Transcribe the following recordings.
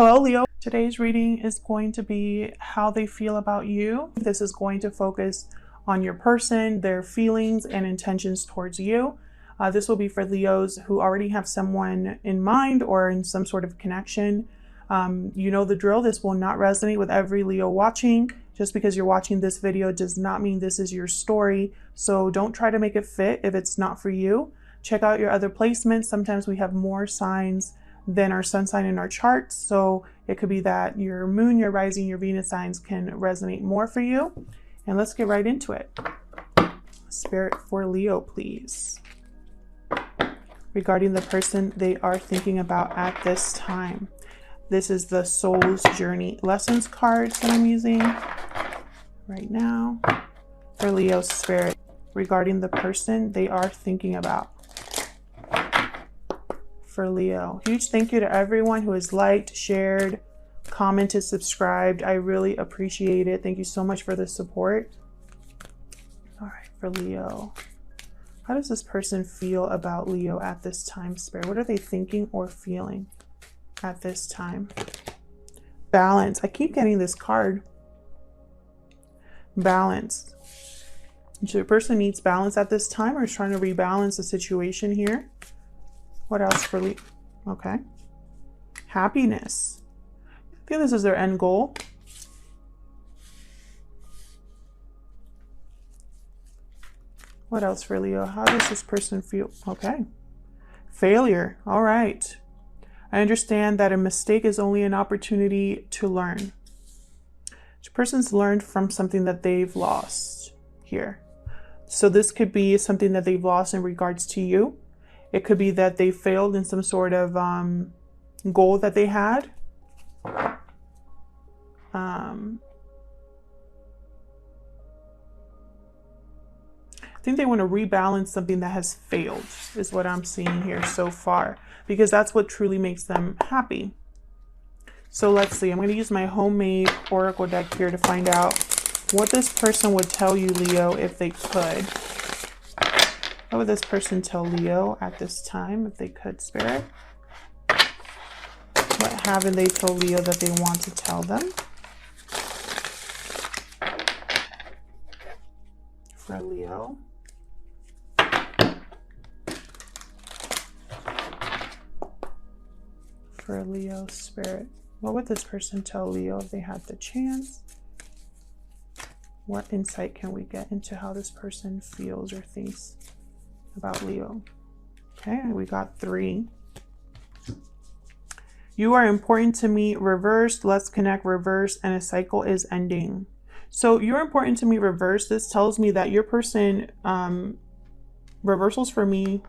Hello, Leo. Today's reading is going to be how they feel about you. This is going to focus on your person, their feelings and intentions towards you. This will be for Leos who already have someone in mind or in some sort of connection. You know the drill. This will not resonate with every Leo watching. Just because you're watching this video does not mean this is your story. So don't try to make it fit if it's not for you. Check out your other placements. Sometimes we have more signs than our sun sign in our charts. So it could be that your moon, your rising, your Venus signs can resonate more for you. And let's get right into it. Spirit for Leo, please. Regarding the person they are thinking about at this time. This is the Soul's Journey Lessons cards that I'm using right now for Leo Spirit. Regarding the person they are thinking about. For Leo. Huge thank you to everyone who has liked, shared, commented, subscribed. I really appreciate it. Thank you so much for the support. All right, for Leo. How does this person feel about Leo at this time, Spirit? What are they thinking or feeling at this time? Balance. I keep getting this card. Balance. So the person needs balance at this time or is trying to rebalance the situation here. What else for Leo? Okay. Happiness. I think this is their end goal. What else for Leo? How does this person feel? Okay. Failure. All right. I understand that a mistake is only an opportunity to learn. This person's learned from something that they've lost here. So this could be something that they've lost in regards to you. It could be that they failed in some sort of goal that they had. I think they want to rebalance something that has failed, is what I'm seeing here so far, because that's what truly makes them happy. So let's see. I'm going to use my homemade oracle deck here to find out what this person would tell you, Leo, if they could. What would this person tell Leo at this time, if they could, Spirit? What haven't they told Leo that they want to tell them? For Leo. For Leo, Spirit. What would this person tell Leo if they had the chance? What insight can we get into how this person feels or thinks about Leo? Okay, we got 3. You are important to me, reversed. Let's connect, reverse, and a cycle is ending. So you're important to me, reversed. This tells me that your person, reversals for me,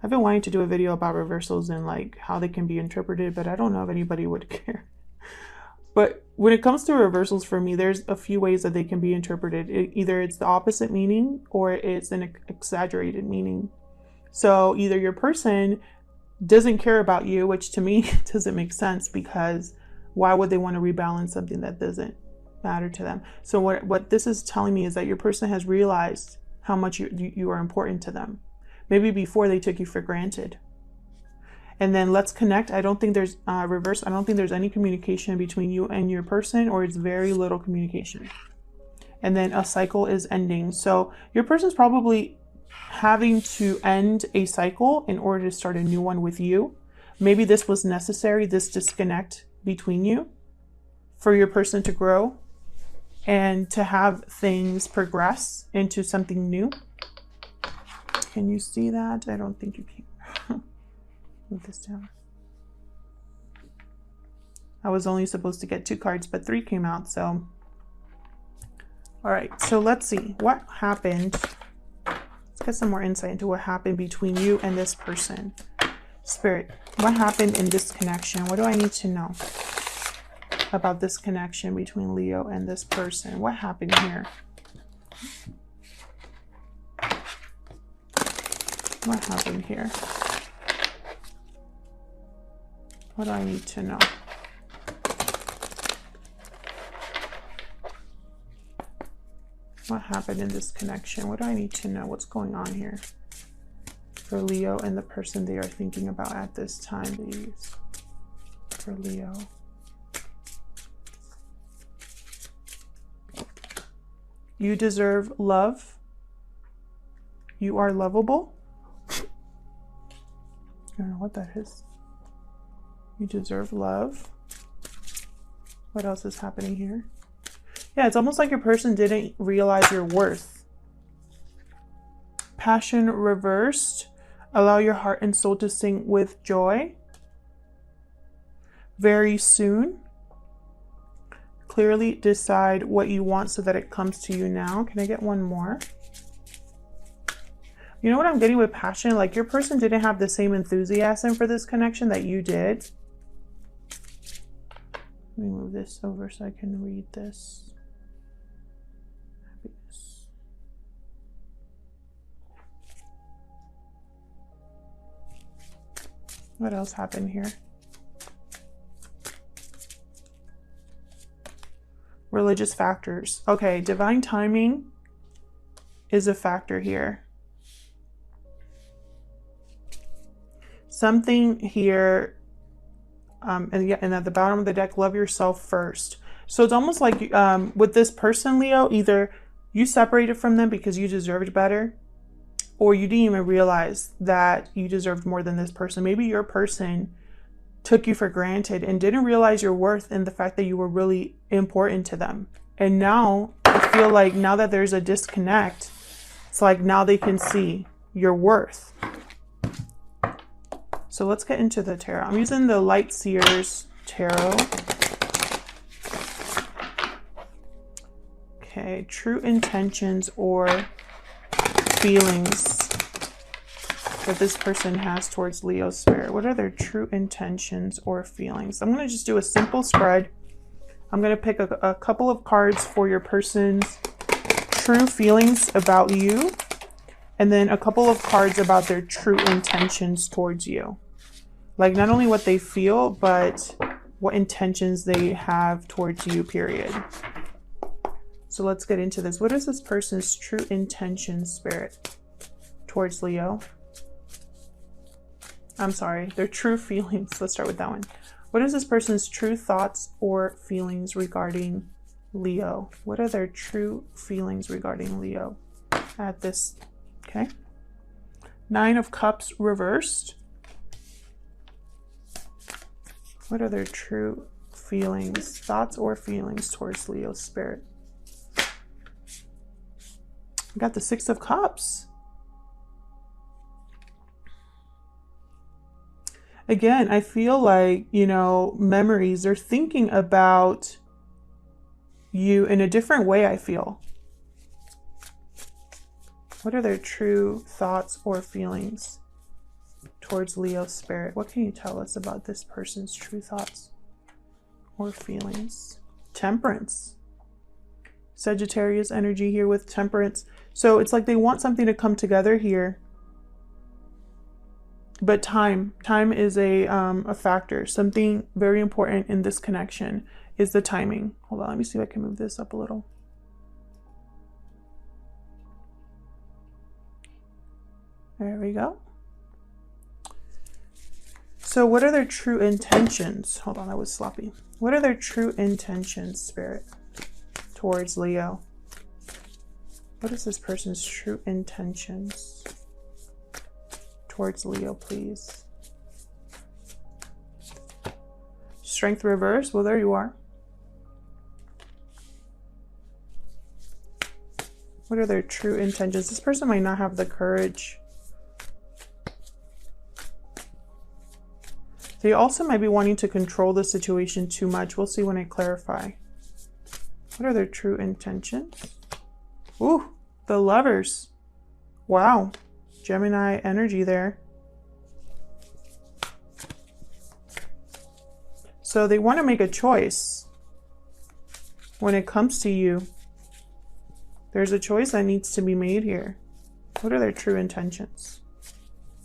I've been wanting to do a video about reversals and like how they can be interpreted, but I don't know if anybody would care. But when it comes to reversals for me, there's a few ways that they can be interpreted. Either it's the opposite meaning or it's an exaggerated meaning. So either your person doesn't care about you, which to me doesn't make sense, because why would they want to rebalance something that doesn't matter to them? So what this is telling me is that your person has realized how much you are important to them. Maybe before they took you for granted. And then let's connect. I don't think there's reverse. I don't think there's any communication between you and your person, or it's very little communication. And then a cycle is ending. So your person's probably having to end a cycle in order to start a new one with you. Maybe this was necessary, this disconnect between you, for your person to grow and to have things progress into something new. Can you see that? I don't think you can. Move this down. I was only supposed to get 2 cards, but 3 came out, so. All right, so let's see what happened. Let's get some more insight into what happened between you and this person. Spirit, what happened in this connection? What do I need to know about this connection between Leo and this person? What happened here? What happened here? What do I need to know? What happened in this connection? What do I need to know? What's going on here? For Leo and the person they are thinking about at this time, please. for Leo. You deserve love. You are lovable. I don't know what that is. You deserve love. What else is happening here? Yeah, it's almost like your person didn't realize your worth. Passion reversed. Allow your heart and soul to sing with joy. Very soon. Clearly decide what you want so that it comes to you now. Can I get one more? You know what I'm getting with passion? Like your person didn't have the same enthusiasm for this connection that you did. Let me move this over so I can read this. Happiness. What else happened here? Religious factors. Okay, divine timing is a factor here. Something here, and at the bottom of the deck, love yourself first. So it's almost like with this person, Leo, either you separated from them because you deserved better, or you didn't even realize that you deserved more than this person. Maybe your person took you for granted and didn't realize your worth and the fact that you were really important to them. And now I feel like now that there's a disconnect, it's like now they can see your worth. So let's get into the tarot. I'm using the Light Seers Tarot. Okay, true intentions or feelings that this person has towards Leo spirit. What are their true intentions or feelings? I'm going to just do a simple spread. I'm going to pick a couple of cards for your person's true feelings about you, and then a couple of cards about their true intentions towards you. Like not only what they feel, but what intentions they have towards you, period. So let's get into this. What is this person's true intention, spirit, towards Leo? I'm sorry, their true feelings. Let's start with that one. What is this person's true thoughts or feelings regarding Leo? What are their true feelings regarding Leo at this? Okay. 9 of Cups reversed. What are their true feelings, thoughts or feelings towards Leo spirit? We got the 6 of Cups. Again, I feel like, you know, memories, they're thinking about you in a different way, I feel. What are their true thoughts or feelings towards Leo spirit? What can you tell us about this person's true thoughts or feelings? Temperance. Sagittarius energy here with Temperance. So it's like they want something to come together here. But time is a factor. Something very important in this connection is the timing. Hold on, let me see if I can move this up a little. There we go. So what are their true intentions? Hold on, that was sloppy. What are their true intentions, spirit, towards Leo? What is this person's true intentions towards Leo, please? Strength reverse. Well, there you are. What are their true intentions? This person might not have the courage. They also might be wanting to control the situation too much. We'll see when I clarify. What are their true intentions? Ooh, the Lovers. Wow. Gemini energy there. So they want to make a choice when it comes to you. There's a choice that needs to be made here. What are their true intentions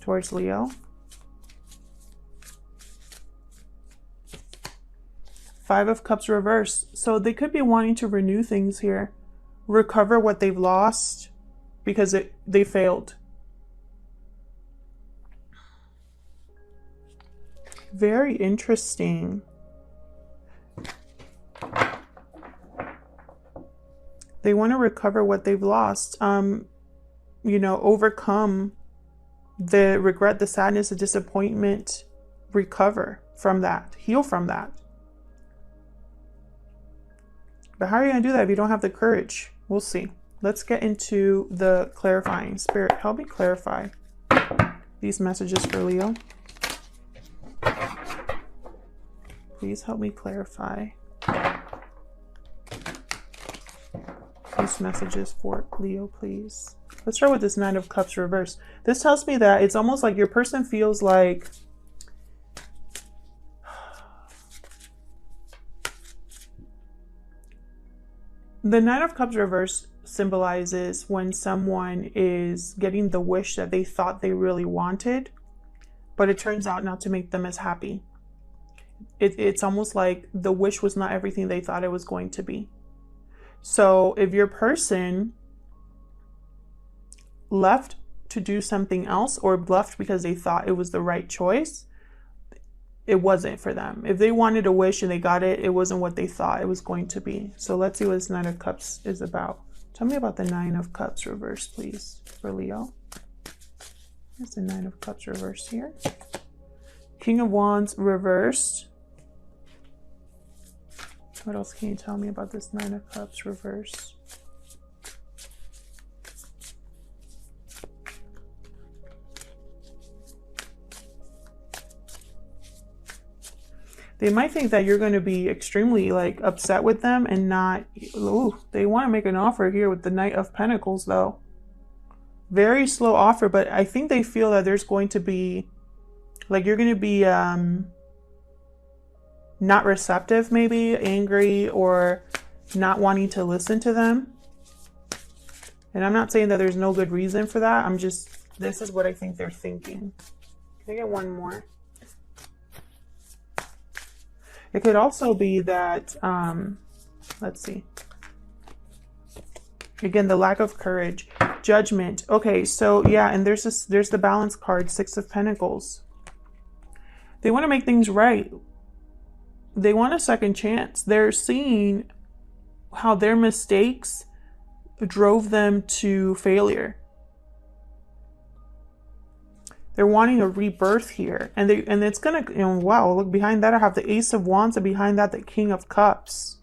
towards Leo? 5 of Cups reverse. So they could be wanting to renew things here, recover what they've lost because they failed. Very interesting. They want to recover what they've lost. You know, overcome the regret, the sadness, the disappointment, recover from that, heal from that. But how are you going to do that if you don't have the courage? We'll see. Let's get into the clarifying. Spirit, help me clarify these messages for Leo. Please help me clarify these messages for Leo, please. Let's start with this Nine of Cups reverse. This tells me that it's almost like your person feels like the Nine of Cups reverse symbolizes when someone is getting the wish that they thought they really wanted, but it turns out not to make them as happy. It's almost like the wish was not everything they thought it was going to be. So if your person left to do something else or left because they thought it was the right choice, it wasn't for them. If they wanted a wish and they got it, it wasn't what they thought it was going to be. So let's see what this Nine of Cups is about. Tell me about the Nine of Cups reverse, please, for Leo. There's the Nine of Cups reverse here. King of Wands reversed. What else can you tell me about this Nine of Cups reverse? They might think that you're going to be extremely like upset with them and not, ooh, they want to make an offer here with the Knight of Pentacles though. Very slow offer, but I think they feel that there's going to be, like you're going to be not receptive, maybe angry or not wanting to listen to them. And I'm not saying that there's no good reason for that. I'm just, this is what I think they're thinking. Can I get one more? It could also be that, let's see. Again, the lack of courage, judgment. Okay, so yeah, and there's the Balance card, Six of Pentacles. They want to make things right. They want a second chance. They're seeing how their mistakes drove them to failure. They're wanting a rebirth here. And it's gonna, you know, wow, look, behind that I have the Ace of Wands, and behind that the King of Cups.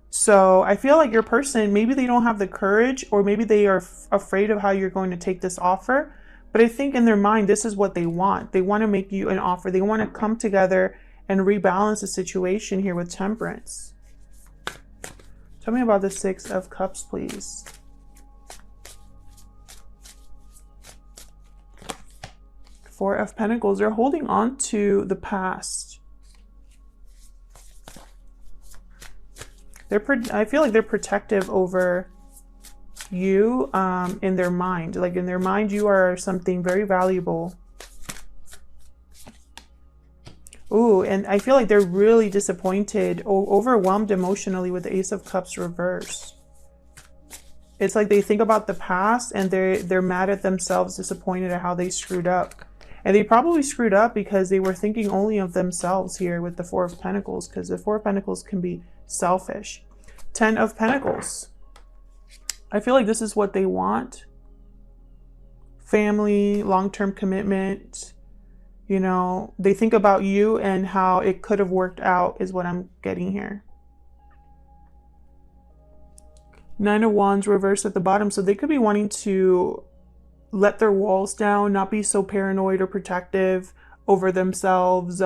So I feel like your person, maybe they don't have the courage, or maybe they are afraid of how you're going to take this offer. But I think in their mind, this is what they want. They want to make you an offer. They want to come together and rebalance the situation here with Temperance. Tell me about the Six of Cups, please. Four of Pentacles. They're holding on to the past. I feel like they're protective over you in their mind. Like in their mind, you are something very valuable. Ooh, and I feel like they're really disappointed, overwhelmed emotionally with the Ace of Cups reverse. It's like they think about the past and they're mad at themselves, disappointed at how they screwed up. And they probably screwed up because they were thinking only of themselves here with the Four of Pentacles, because the Four of Pentacles can be selfish. 10 of Pentacles. I feel like this is what they want. Family, long-term commitment. You know, they think about you and how it could have worked out is what I'm getting here. Nine of Wands reversed at the bottom. So they could be wanting to let their walls down, not be so paranoid or protective over themselves.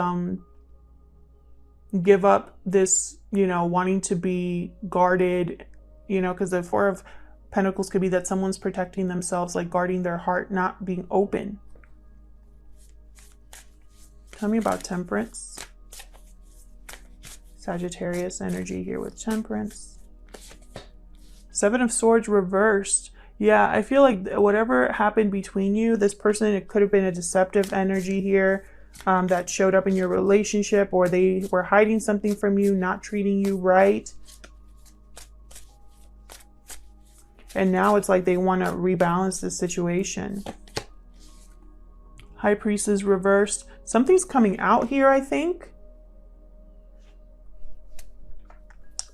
Give up this, you know, wanting to be guarded, you know, because the Four of Pentacles could be that someone's protecting themselves, like guarding their heart, not being open. Tell me about Temperance. Sagittarius energy here with Temperance. Seven of Swords reversed. Yeah, I feel like whatever happened between you, this person, it could have been a deceptive energy here that showed up in your relationship, or they were hiding something from you, not treating you right. And now it's like they want to rebalance the situation. High Priestess reversed. Something's coming out here, I think.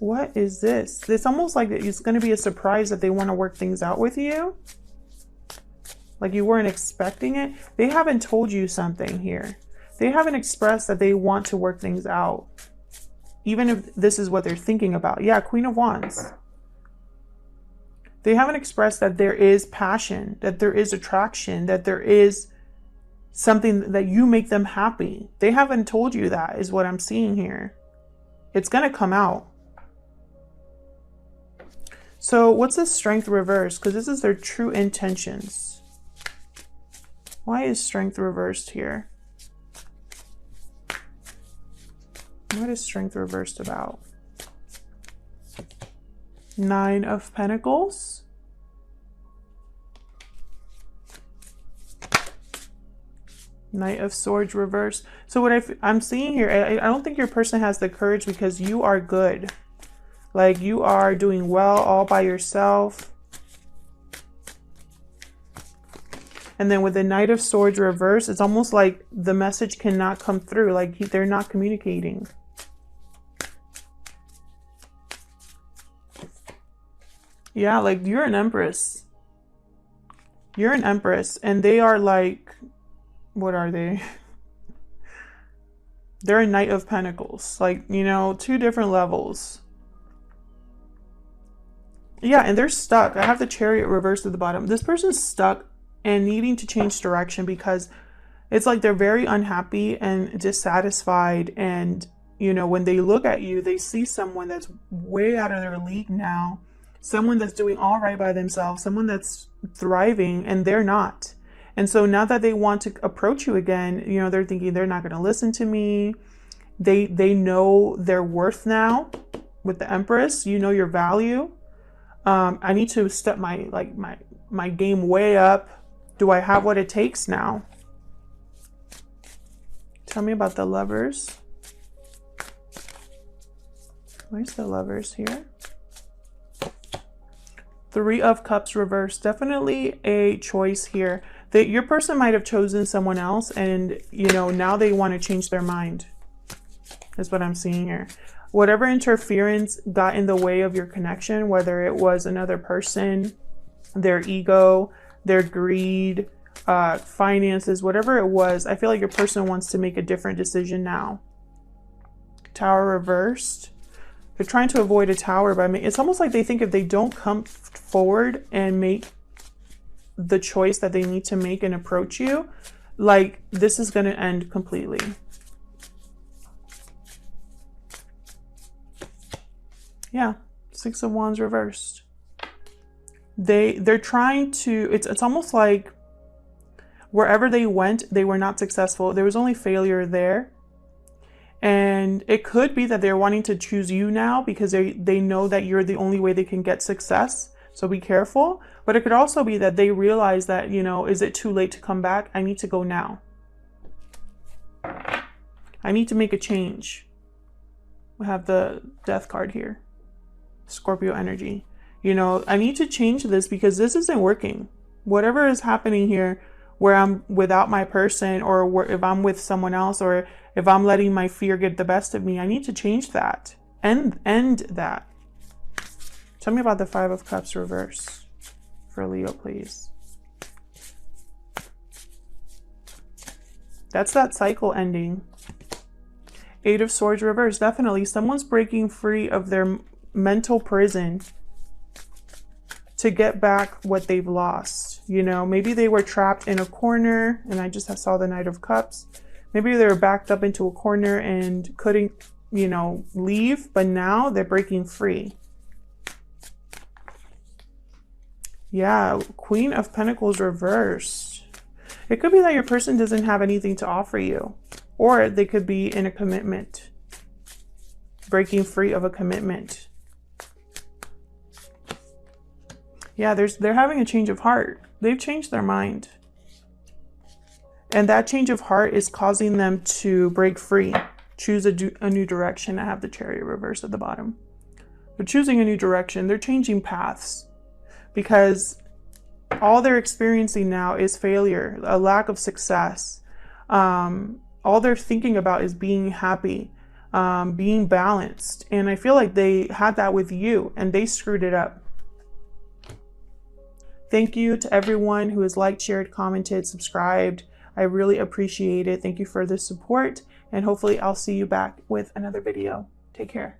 What is this? It's almost like it's going to be a surprise that they want to work things out with you. Like you weren't expecting it. They haven't told you something here. They haven't expressed that they want to work things out. Even if this is what they're thinking about. Yeah, Queen of Wands. They haven't expressed that there is passion, that there is attraction, that there is something that you make them happy. They haven't told you that, is what I'm seeing here. It's going to come out. So what's the Strength reversed? Because this is their true intentions. Why is Strength reversed here? What is Strength reversed about? Nine of Pentacles. Knight of Swords reversed. So what I'm seeing here, I don't think your person has the courage because you are good. Like you are doing well all by yourself. And then with the Knight of Swords reversed, it's almost like the message cannot come through. Like they're not communicating. Yeah, like you're an Empress. You're an Empress. And they are like, what are they? They're a Knight of Pentacles. Like, you know, two different levels. Yeah, and they're stuck. I have the Chariot reversed at the bottom. This person's stuck and needing to change direction because it's like they're very unhappy and dissatisfied. And, you know, when they look at you, they see someone that's way out of their league now. Someone that's doing all right by themselves, someone that's thriving, and they're not. And so now that they want to approach you again, you know, they're thinking they're not going to listen to me. They know their worth now with the Empress. You know your value. I need to step my game way up. Do I have what it takes now? Tell me about the Lovers. Where's the Lovers here? Three of Cups reversed. Definitely a choice here. That your person might have chosen someone else and, you know, now they want to change their mind. That's what I'm seeing here. Whatever interference got in the way of your connection, whether it was another person, their ego, their greed, finances, whatever it was, I feel like your person wants to make a different decision now. Tower reversed. They're trying to avoid a tower by it's almost like they think if they don't come forward and make the choice that they need to make and approach you, like this is going to end completely. Yeah, Six of Wands reversed. They're trying to, it's almost like wherever they went, they were not successful. There was only failure there. And it could be that they're wanting to choose you now because they know that you're the only way they can get success. So be careful. But it could also be that they realize that, you know, is it too late to come back? I need to go now. I need to make a change. We have the Death card here. Scorpio energy. You know, I need to change this because this isn't working. Whatever is happening here, where I'm without my person, or if I'm with someone else, or if I'm letting my fear get the best of me, I need to change that. End that. Tell me about the Five of Cups reverse for Leo, please. That's that cycle ending. Eight of Swords reverse. Definitely someone's breaking free of their mental prison to get back what they've lost. You know, maybe they were trapped in a corner, and I just saw the Knight of Cups. Maybe they were backed up into a corner and couldn't, you know, leave, but now they're breaking free. Yeah, Queen of Pentacles reversed. It could be that your person doesn't have anything to offer you, or they could be in a commitment, breaking free of a commitment. Yeah, they're having a change of heart. They've changed their mind. And that change of heart is causing them to break free, choose a new direction. I have the Chariot reverse at the bottom. They're choosing a new direction. They're changing paths because all they're experiencing now is failure, a lack of success. All they're thinking about is being happy. being balanced. And I feel like they had that with you and they screwed it up. Thank you to everyone who has liked, shared, commented, subscribed. I really appreciate it. Thank you for the support, and hopefully I'll see you back with another video. Take care.